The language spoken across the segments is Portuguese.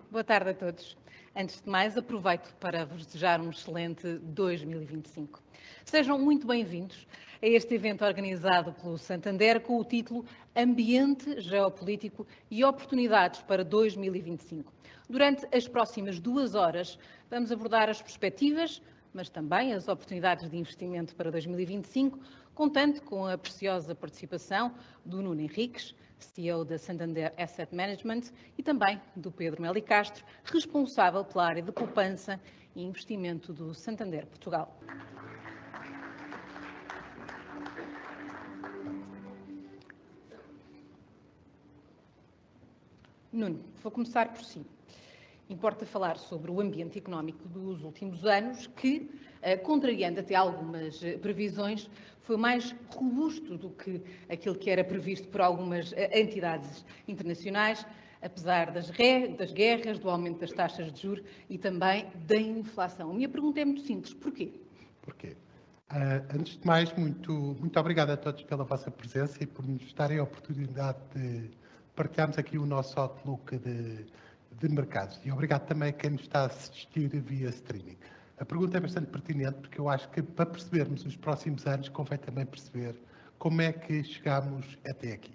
Boa tarde a todos. Antes de mais, aproveito para vos desejar um excelente 2025. Sejam muito bem-vindos a este evento organizado pelo Santander com o título Ambiente Geopolítico e Oportunidades para 2025. Durante as próximas 2 horas, vamos abordar as perspectivas, mas também as oportunidades de investimento para 2025, contando com a preciosa participação do Nuno Henriques, CEO da Santander Asset Management, e também do Pedro Meli Castro, responsável pela área de poupança e investimento do Santander Portugal. Nuno, vou começar por si. Importa falar sobre o ambiente económico dos últimos anos que, contrariando até algumas previsões, foi mais robusto do que aquilo que era previsto por algumas entidades internacionais, apesar das guerras, do aumento das taxas de juros e também da inflação. A minha pergunta é muito simples. Porquê? Porquê? Antes de mais, muito obrigado a todos pela vossa presença e por nos darem a oportunidade de partilharmos aqui o nosso outlook de mercados. E obrigado também a quem nos está a assistir via streaming. A pergunta é bastante pertinente porque eu acho que para percebermos os próximos anos convém também perceber como é que chegamos até aqui.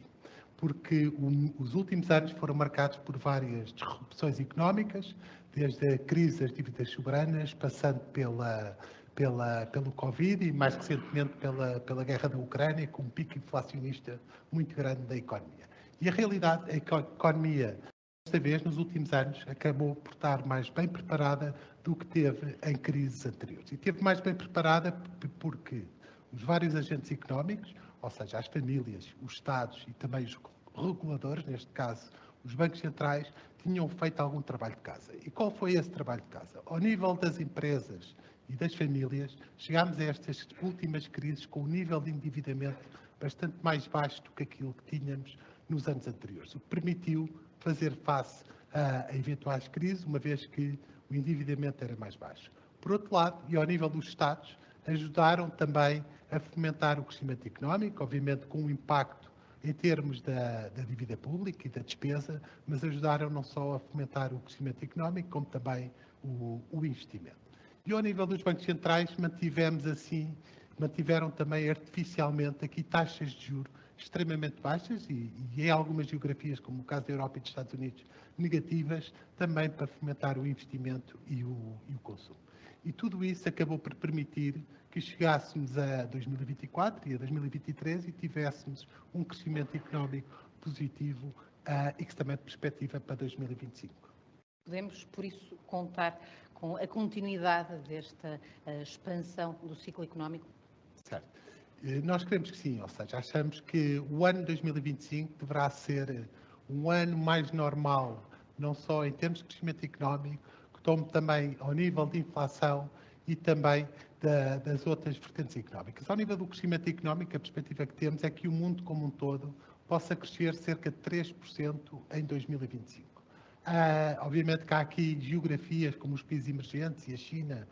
Porque os últimos anos foram marcados por várias disrupções económicas, desde a crise das dívidas soberanas, passando pelo Covid e, mais recentemente, pela guerra da Ucrânia, com um pico inflacionista muito grande da economia. E a realidade é que a economia, desta vez, nos últimos anos, acabou por estar mais bem preparada do que teve em crises anteriores. E teve mais bem preparada porque os vários agentes económicos, ou seja, as famílias, os Estados e também os reguladores, neste caso os bancos centrais, tinham feito algum trabalho de casa. E qual foi esse trabalho de casa? Ao nível das empresas e das famílias, chegámos a estas últimas crises com um nível de endividamento bastante mais baixo do que aquilo que tínhamos nos anos anteriores, o que permitiu fazer face a eventuais crises, uma vez que o endividamento era mais baixo. Por outro lado, e ao nível dos Estados, ajudaram também a fomentar o crescimento económico, obviamente com um impacto em termos da dívida pública e da despesa, mas ajudaram não só a fomentar o crescimento económico, como também o investimento. E ao nível dos bancos centrais, mantiveram também artificialmente aqui taxas de juros extremamente baixas e em algumas geografias, como o caso da Europa e dos Estados Unidos, negativas, também para fomentar o investimento e o consumo. E tudo isso acabou por permitir que chegássemos a 2024 e a 2023 e tivéssemos um crescimento económico positivo e que também perspectiva para 2025. Podemos, por isso, contar com a continuidade desta expansão do ciclo económico? Certo. Nós queremos que sim, ou seja, achamos que o ano 2025 deverá ser um ano mais normal, não só em termos de crescimento económico, como também ao nível de inflação e também das outras vertentes económicas. Ao nível do crescimento económico, a perspectiva que temos é que o mundo como um todo possa crescer cerca de 3% em 2025. Obviamente que há aqui geografias como os países emergentes e a China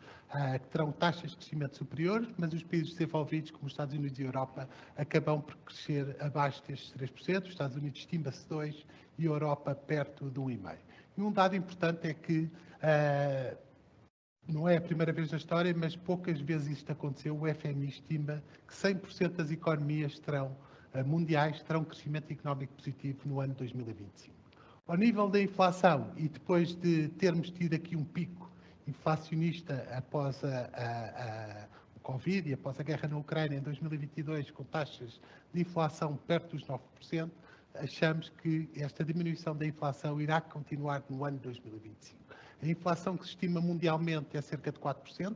que terão taxas de crescimento superiores, mas os países desenvolvidos como os Estados Unidos e a Europa acabam por crescer abaixo destes 3%, os Estados Unidos estima-se 2% e a Europa perto de 1,5%. E um dado importante é que não é a primeira vez na história, mas poucas vezes isto aconteceu, o FMI estima que 100% das economias mundiais terão crescimento económico positivo no ano 2025. Ao nível da inflação, e depois de termos tido aqui um pico inflacionista após o Covid e após a guerra na Ucrânia em 2022, com taxas de inflação perto dos 9%, achamos que esta diminuição da inflação irá continuar no ano 2025. A inflação que se estima mundialmente é cerca de 4%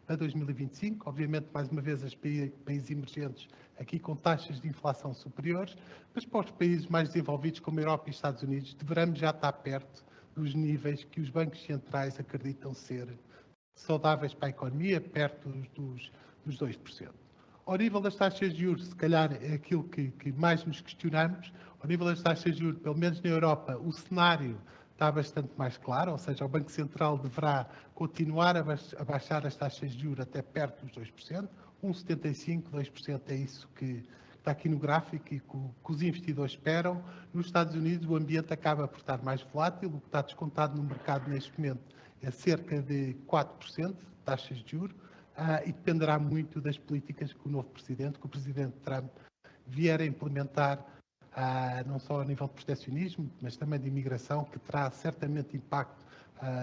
a 2025. Obviamente, mais uma vez, os países emergentes aqui com taxas de inflação superiores, mas para os países mais desenvolvidos, como a Europa e os Estados Unidos, deveremos já estar perto dos níveis que os bancos centrais acreditam ser saudáveis para a economia, perto dos 2%. Ao nível das taxas de juros, se calhar é aquilo que mais nos questionamos. Ao nível das taxas de juros, pelo menos na Europa, o cenário está bastante mais claro, ou seja, o Banco Central deverá continuar a baixar as taxas de juros até perto dos 2%, 1,75%, 2% é isso que está aqui no gráfico e que os investidores esperam. Nos Estados Unidos o ambiente acaba por estar mais volátil, o que está descontado no mercado neste momento é cerca de 4% de taxas de juros, e dependerá muito das políticas que o Presidente Trump, vier a implementar, não só a nível de proteccionismo, mas também de imigração, que terá certamente impacto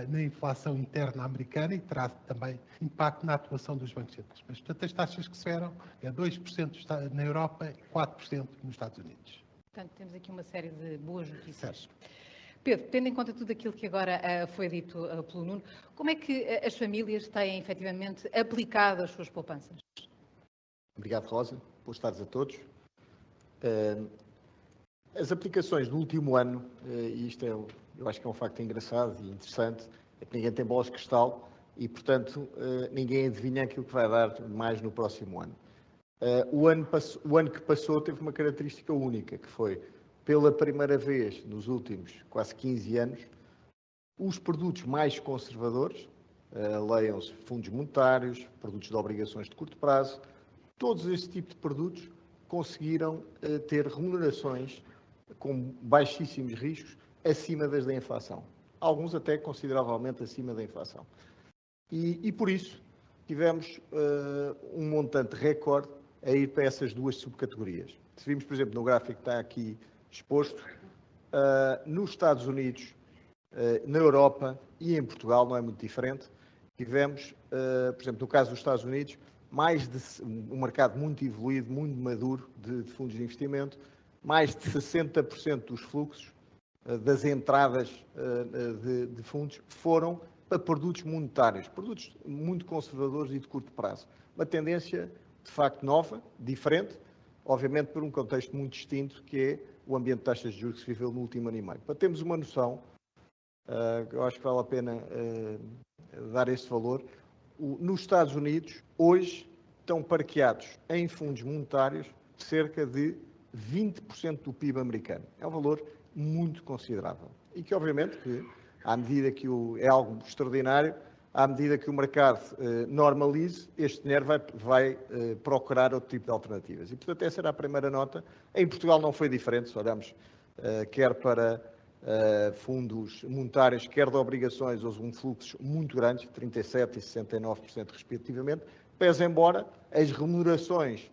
na inflação interna americana e terá também impacto na atuação dos bancos centrais. Mas, portanto, as taxas que se esperam é 2% na Europa e 4% nos Estados Unidos. Portanto, temos aqui uma série de boas notícias. Certo. Pedro, tendo em conta tudo aquilo que agora foi dito pelo Nuno, como é que as famílias têm efetivamente aplicado as suas poupanças? Obrigado, Rosa. Boas tardes a todos. As aplicações no último ano, e isto eu acho que é um facto engraçado e interessante, é que ninguém tem bolas de cristal e, portanto, ninguém adivinha aquilo que vai dar mais no próximo ano. O ano que passou teve uma característica única, que foi, pela primeira vez nos últimos quase 15 anos, os produtos mais conservadores, leiam-se fundos monetários, produtos de obrigações de curto prazo, todos esse tipo de produtos conseguiram ter remunerações com baixíssimos riscos acima das da inflação. Alguns até consideravelmente acima da inflação. E por isso tivemos um montante recorde a ir para essas duas subcategorias. Se vimos, por exemplo, no gráfico que está aqui exposto, nos Estados Unidos, na Europa e em Portugal, não é muito diferente, tivemos, por exemplo, no caso dos Estados Unidos, um mercado muito evoluído, muito maduro de fundos de investimento, mais de 60% dos fluxos das entradas de fundos foram para produtos monetários, produtos muito conservadores e de curto prazo. Uma tendência, de facto, nova, diferente, obviamente por um contexto muito distinto, que é o ambiente de taxas de juros que se viveu no último ano e meio. Para termos uma noção, eu acho que vale a pena dar esse valor, nos Estados Unidos, hoje, estão parqueados em fundos monetários cerca de 20% do PIB americano. É um valor muito considerável. E que, obviamente, à medida que é algo extraordinário, à medida que o mercado normalize, este dinheiro vai procurar outro tipo de alternativas. E, portanto, essa era a primeira nota. Em Portugal não foi diferente, se olharmos quer para fundos monetários, quer de obrigações, houve um fluxo muito grande, 37% e 69% respectivamente, pese embora as remunerações,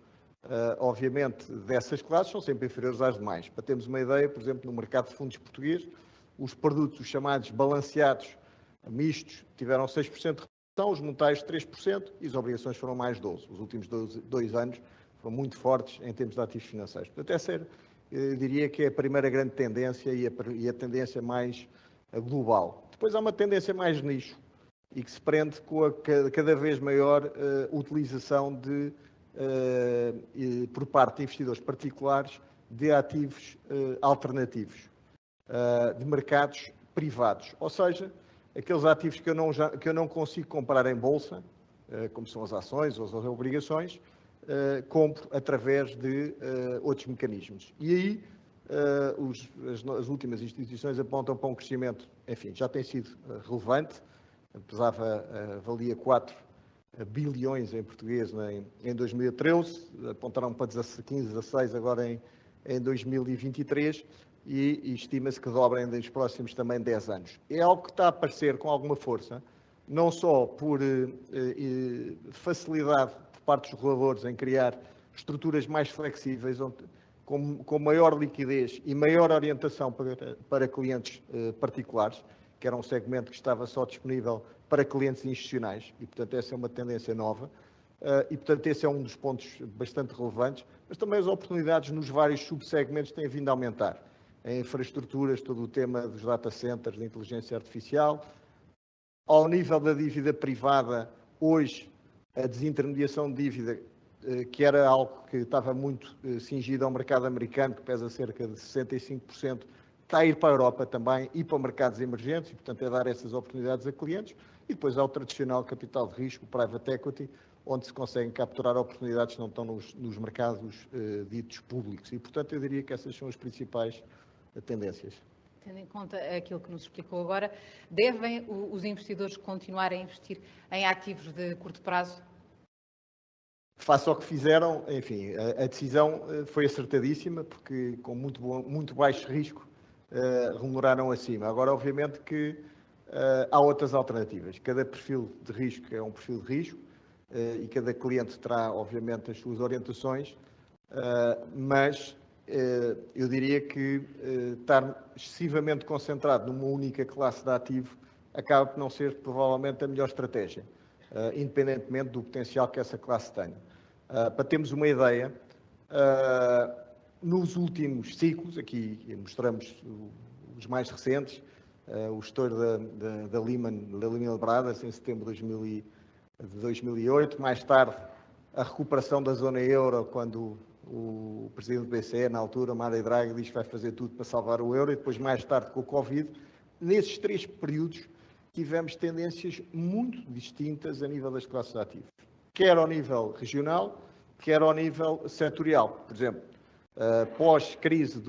obviamente, dessas classes são sempre inferiores às demais. Para termos uma ideia, por exemplo, no mercado de fundos português, os produtos os chamados balanceados mistos tiveram 6% de redução, os monetários 3% e as obrigações foram mais 12%. Os últimos 2 anos foram muito fortes em termos de ativos financeiros. Portanto, essa eu diria que é a primeira grande tendência e a tendência mais global. Depois há uma tendência mais nicho e que se prende com a cada vez maior utilização por parte de investidores particulares de ativos alternativos, de mercados privados. Ou seja, aqueles ativos que eu não consigo comprar em bolsa, como são as ações ou as obrigações, compro através de outros mecanismos. E aí as últimas instituições apontam para um crescimento, enfim, já tem sido relevante, valia 4 bilhões em português em 2013, apontaram para 15, 16 agora em 2023 e estima-se que dobrem nos próximos também 10 anos. É algo que está a aparecer com alguma força, não só por facilidade por parte dos reguladores em criar estruturas mais flexíveis, com maior liquidez e maior orientação para clientes particulares, que era um segmento que estava só disponível para clientes institucionais, e, portanto, essa é uma tendência nova, e, portanto, esse é um dos pontos bastante relevantes, mas também as oportunidades nos vários subsegmentos têm vindo a aumentar. Em infraestruturas, todo o tema dos data centers, da inteligência artificial. Ao nível da dívida privada, hoje, a desintermediação de dívida, que era algo que estava muito cingido ao mercado americano, que pesa cerca de 65%, está a ir para a Europa também e para mercados emergentes, e, portanto, é dar essas oportunidades a clientes. E depois há o tradicional capital de risco, o private equity, onde se conseguem capturar oportunidades que não estão nos mercados ditos públicos. E, portanto, eu diria que essas são as principais tendências. Tendo em conta aquilo que nos explicou agora, devem os investidores continuar a investir em ativos de curto prazo? Face ao que fizeram, enfim, a decisão foi acertadíssima, porque com muito baixo risco remuneraram acima. Agora, obviamente que há outras alternativas. Cada perfil de risco é um perfil de risco e cada cliente terá, obviamente, as suas orientações, mas eu diria que estar excessivamente concentrado numa única classe de ativo acaba por não ser, provavelmente, a melhor estratégia, independentemente do potencial que essa classe tenha. Para termos uma ideia, nos últimos ciclos, aqui mostramos os mais recentes, o estouro da Lehman Brothers em setembro de 2008, mais tarde a recuperação da zona euro, quando o presidente do BCE, na altura, Mário Draghi, diz que vai fazer tudo para salvar o euro, e depois mais tarde com o Covid. Nesses 3 períodos tivemos tendências muito distintas a nível das classes ativas, quer ao nível regional, quer ao nível setorial. Por exemplo, pós-crise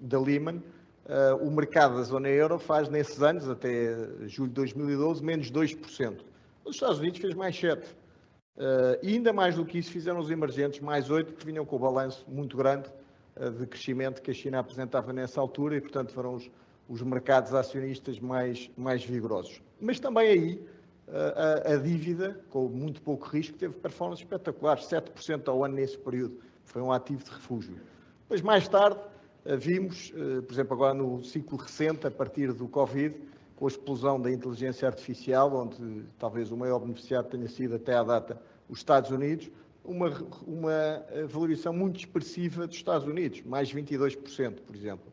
da Lehman, o mercado da zona euro faz, nesses anos, até julho de 2012, menos 2%. Os Estados Unidos fez mais 7%. E ainda mais do que isso, fizeram os emergentes mais 8%, que vinham com o balanço muito grande de crescimento que a China apresentava nessa altura e, portanto, foram os mercados acionistas mais vigorosos. Mas também aí, a dívida, com muito pouco risco, teve performance espetaculares, 7% ao ano nesse período. Foi um ativo de refúgio. Depois, mais tarde, vimos, por exemplo, agora no ciclo recente, a partir do Covid, com a explosão da inteligência artificial, onde talvez o maior beneficiário tenha sido até à data os Estados Unidos, uma valorização muito expressiva dos Estados Unidos, mais 22%, por exemplo.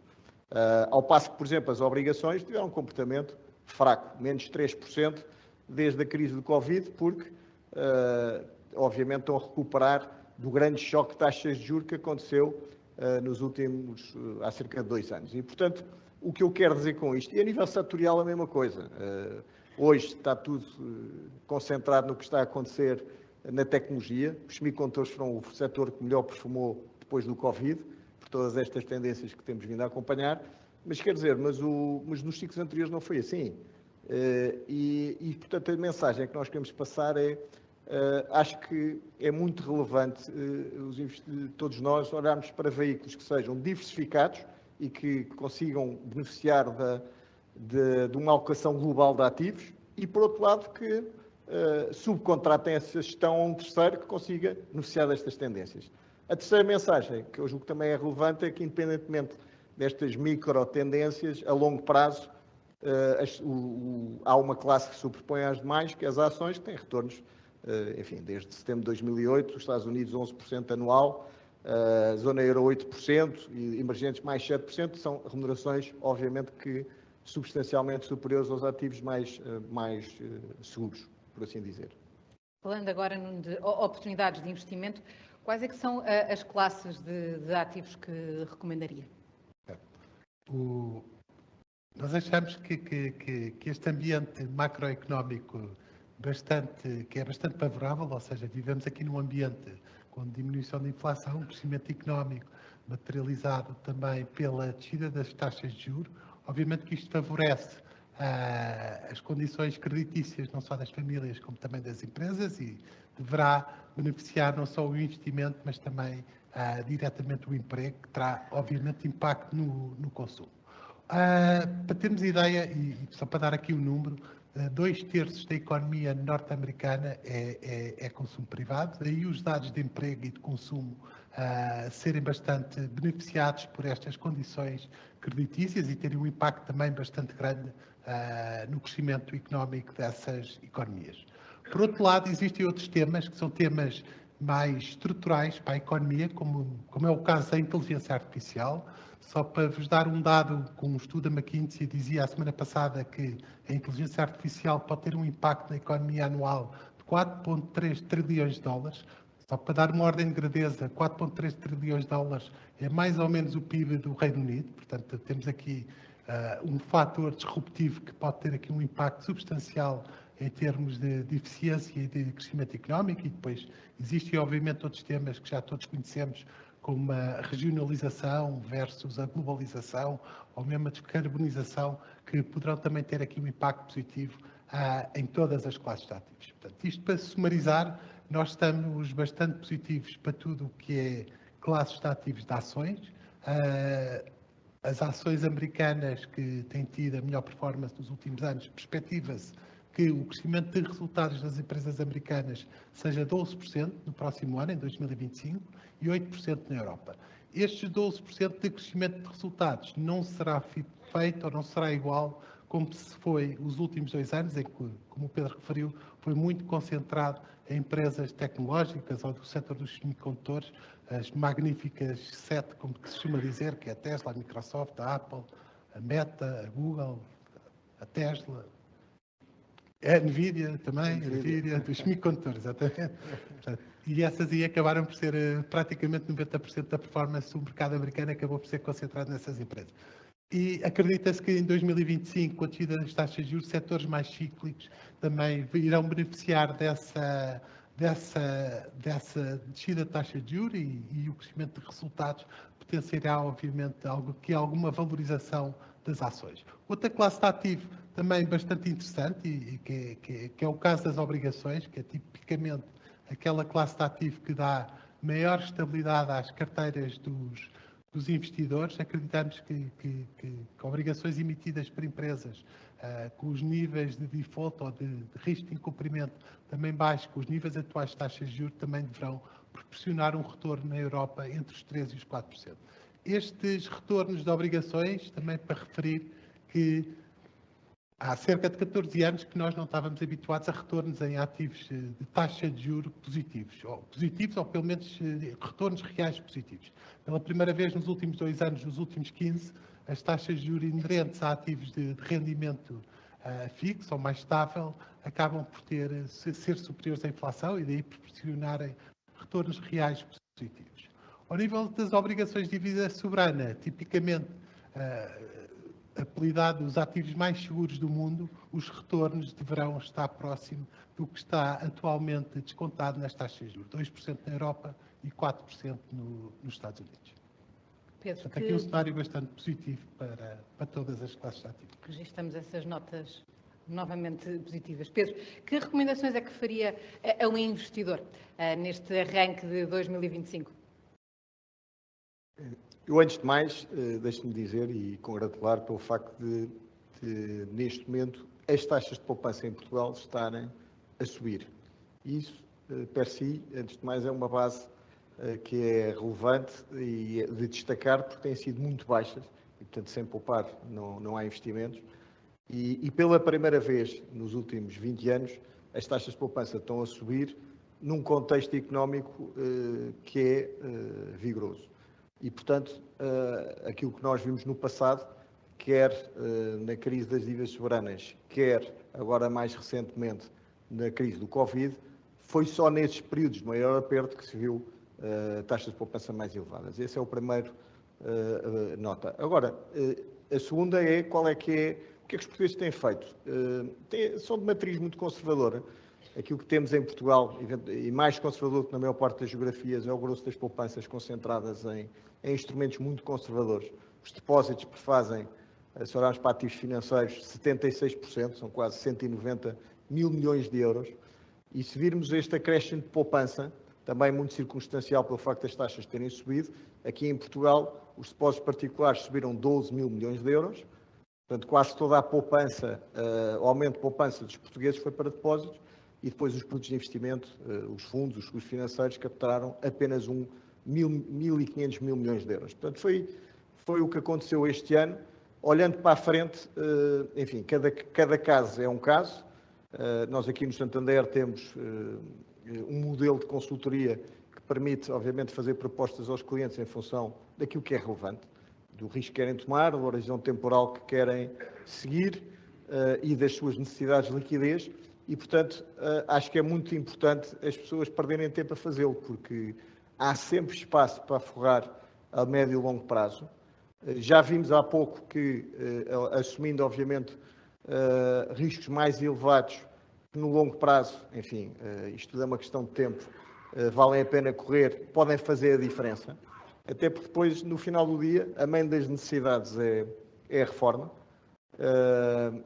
Ao passo que, por exemplo, as obrigações tiveram um comportamento fraco, menos 3%, desde a crise do Covid, porque, obviamente, estão a recuperar do grande choque de taxas de juros que aconteceu há cerca de 2 anos. E, portanto, o que eu quero dizer com isto, e a nível setorial a mesma coisa, hoje está tudo concentrado no que está a acontecer na tecnologia, os semicondutores foram o setor que melhor performou depois do Covid, por todas estas tendências que temos vindo a acompanhar, mas quer dizer, mas nos ciclos anteriores não foi assim. Portanto, a mensagem que nós queremos passar é, acho que é muito relevante todos nós olharmos para veículos que sejam diversificados e que consigam beneficiar de uma alocação global de ativos e, por outro lado, que subcontratem essa gestão a um terceiro que consiga beneficiar destas tendências. A terceira mensagem, que eu julgo que também é relevante, é que, independentemente destas micro-tendências, a longo prazo, há uma classe que se sobrepõe às demais, que é as ações, que têm retornos, enfim, desde setembro de 2008, os Estados Unidos 11% anual, a zona euro 8% e emergentes mais 7%, são remunerações, obviamente, que substancialmente superiores aos ativos mais seguros, por assim dizer. Falando agora de oportunidades de investimento, quais é que são as classes de ativos que recomendaria? Nós achamos que este ambiente macroeconómico que é bastante favorável, ou seja, vivemos aqui num ambiente com diminuição da inflação, crescimento económico materializado também pela descida das taxas de juros. Obviamente que isto favorece as condições creditícias não só das famílias como também das empresas e deverá beneficiar não só o investimento, mas também diretamente o emprego, que terá obviamente impacto no consumo. Para termos ideia, e só para dar aqui um número, 2/3 da economia norte-americana é consumo privado, daí os dados de emprego e de consumo serem bastante beneficiados por estas condições creditícias e terem um impacto também bastante grande no crescimento económico dessas economias. Por outro lado, existem outros temas que são temas mais estruturais para a economia, como é o caso da inteligência artificial. Só para vos dar um dado, com um estudo da McKinsey, dizia a semana passada que a inteligência artificial pode ter um impacto na economia anual de 4,3 trilhões de dólares. Só para dar uma ordem de grandeza, 4,3 trilhões de dólares é mais ou menos o PIB do Reino Unido. Portanto, temos aqui um fator disruptivo que pode ter aqui um impacto substancial em termos de eficiência e de crescimento económico. E depois existem, obviamente, outros temas que já todos conhecemos, como a regionalização versus a globalização, ou mesmo a descarbonização, que poderão também ter aqui um impacto positivo em todas as classes de ativos. Portanto, isto para sumarizar, nós estamos bastante positivos para tudo o que é classes de ativos de ações. As ações americanas que têm tido a melhor performance nos últimos anos, perspectiva-se que o crescimento de resultados das empresas americanas seja 12% no próximo ano, em 2025, e 8% na Europa. Estes 12% de crescimento de resultados não será feito ou não será igual como se foi os últimos 2 anos, em que, como o Pedro referiu, foi muito concentrado em empresas tecnológicas ou do setor dos semicondutores, as magníficas 7, como se costuma dizer, que é a Tesla, a Microsoft, a Apple, a Meta, a Google, a Tesla, a Nvidia também, a Nvidia dos semicondutores, exatamente. E essas aí acabaram por ser praticamente 90% da performance do mercado americano, acabou por ser concentrado nessas empresas. E acredita-se que em 2025, com a descida das taxas de juros, setores mais cíclicos também irão beneficiar dessa descida de taxa de juros e o crescimento de resultados potenciará, obviamente, alguma valorização das ações. Outra classe de ativo também bastante interessante, e que é o caso das obrigações, que é tipicamente aquela classe de ativo que dá maior estabilidade às carteiras dos investidores. Acreditamos que obrigações emitidas por empresas com os níveis de default ou de risco de incumprimento também baixos, com os níveis atuais de taxas de juros, também deverão proporcionar um retorno na Europa entre os 3% e os 4%. Estes retornos de obrigações, também para referir que há cerca de 14 anos que nós não estávamos habituados a retornos em ativos de taxa de juros positivos, ou pelo menos retornos reais positivos. Pela primeira vez nos últimos 2 anos, nos últimos 15, as taxas de juros inerentes a ativos de rendimento fixo ou mais estável acabam por ser superiores à inflação e daí proporcionarem retornos reais positivos. Ao nível das obrigações de dívida soberana, tipicamente apelidado os ativos mais seguros do mundo, os retornos deverão estar próximo do que está atualmente descontado nas taxas de juros, 2% na Europa e 4% nos Estados Unidos. Pedro, Portanto, aqui um cenário bastante positivo para todas as classes de ativos. Registramos essas notas novamente positivas. Pedro, que recomendações é que faria a um investidor neste arranque de 2025? Eu, antes de mais, deixe-me dizer e congratular pelo facto de, neste momento, as taxas de poupança em Portugal estarem a subir. E isso, per si, antes de mais, é uma base que é relevante e de destacar, porque têm sido muito baixas, e, portanto, sem poupar não há investimentos. E pela primeira vez nos últimos 20 anos, as taxas de poupança estão a subir num contexto económico que é vigoroso. E, portanto, aquilo que nós vimos no passado, quer na crise das dívidas soberanas, quer agora mais recentemente na crise do Covid, foi só nesses períodos de maior aperto que se viu taxas de poupança mais elevadas. Esse é o primeiro nota. Agora, a segunda é o que é que os portugueses têm feito. São de matriz muito conservadora. Aquilo que temos em Portugal, e mais conservador que na maior parte das geografias, é o grosso das poupanças concentradas em instrumentos muito conservadores. Os depósitos prefazem, se olharmos para ativos financeiros, 76%, são quase 190 mil milhões de euros. E se virmos este acréscimo de poupança, também muito circunstancial pelo facto das taxas terem subido, aqui em Portugal os depósitos particulares subiram 12 mil milhões de euros, portanto quase toda a poupança, o aumento de poupança dos portugueses foi para depósitos, e depois os produtos de investimento, os fundos, os seguros financeiros, captaram apenas 1.500 mil milhões de euros. Portanto, foi o que aconteceu este ano. Olhando para a frente, enfim, cada caso é um caso. Nós aqui no Santander temos um modelo de consultoria que permite, obviamente, fazer propostas aos clientes em função daquilo que é relevante, do risco que querem tomar, da horizonte temporal que querem seguir e das suas necessidades de liquidez. E, portanto, acho que é muito importante as pessoas perderem tempo a fazê-lo, porque há sempre espaço para forrar a médio e longo prazo. Já vimos há pouco que, assumindo, obviamente, riscos mais elevados, que no longo prazo, enfim, isto é uma questão de tempo, valem a pena correr, podem fazer a diferença. Até porque depois, no final do dia, a mãe das necessidades é a reforma.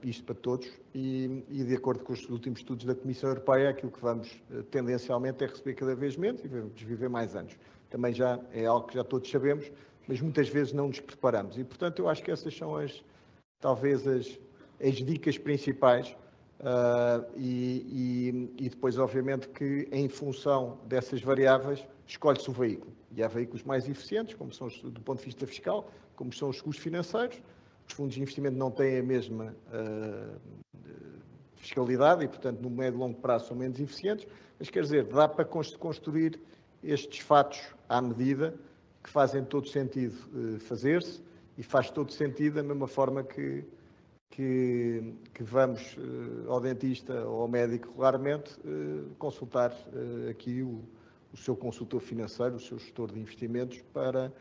isto para todos, e de acordo com os últimos estudos da Comissão Europeia, aquilo que vamos tendencialmente é receber cada vez menos e vamos viver mais anos. Também já é algo que já todos sabemos, mas muitas vezes não nos preparamos. E, portanto, eu acho que essas são talvez as dicas principais. E depois, obviamente, que em função dessas variáveis, escolhe-se o veículo. E há veículos mais eficientes, como são do ponto de vista fiscal, como são os custos financeiros. Os fundos de investimento não têm a mesma fiscalidade e, portanto, no médio e longo prazo são menos eficientes. Mas, quer dizer, dá para construir estes fatos à medida que fazem todo sentido fazer-se e faz todo sentido da mesma forma que vamos ao dentista ou ao médico regularmente consultar aqui o seu consultor financeiro, o seu gestor de investimentos, para,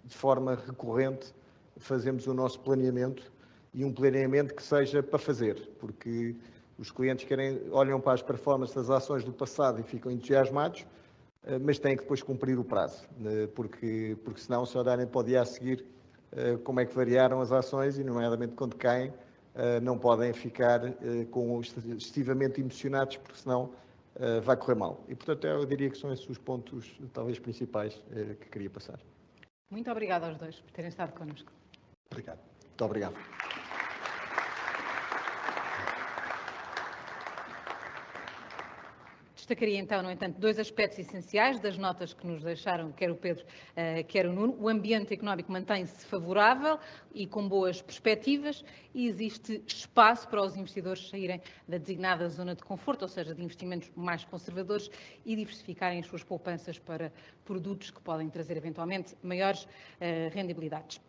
de forma recorrente, fazermos o nosso planeamento e um planeamento que seja para fazer, porque os clientes olham para as performances das ações do passado e ficam entusiasmados, mas têm que depois cumprir o prazo, porque senão, se olharem para o dia a seguir como é que variaram as ações e, nomeadamente, quando caem, não podem ficar excessivamente emocionados, porque senão vai correr mal. E, portanto, eu diria que são esses os pontos, talvez, principais que queria passar. Muito obrigada aos dois por terem estado connosco. Obrigado. Muito obrigado. Destacaria então, no entanto, dois aspectos essenciais das notas que nos deixaram, quer o Pedro, quer o Nuno. O ambiente económico mantém-se favorável e com boas perspectivas e existe espaço para os investidores saírem da designada zona de conforto, ou seja, de investimentos mais conservadores, e diversificarem as suas poupanças para produtos que podem trazer eventualmente maiores rendibilidades.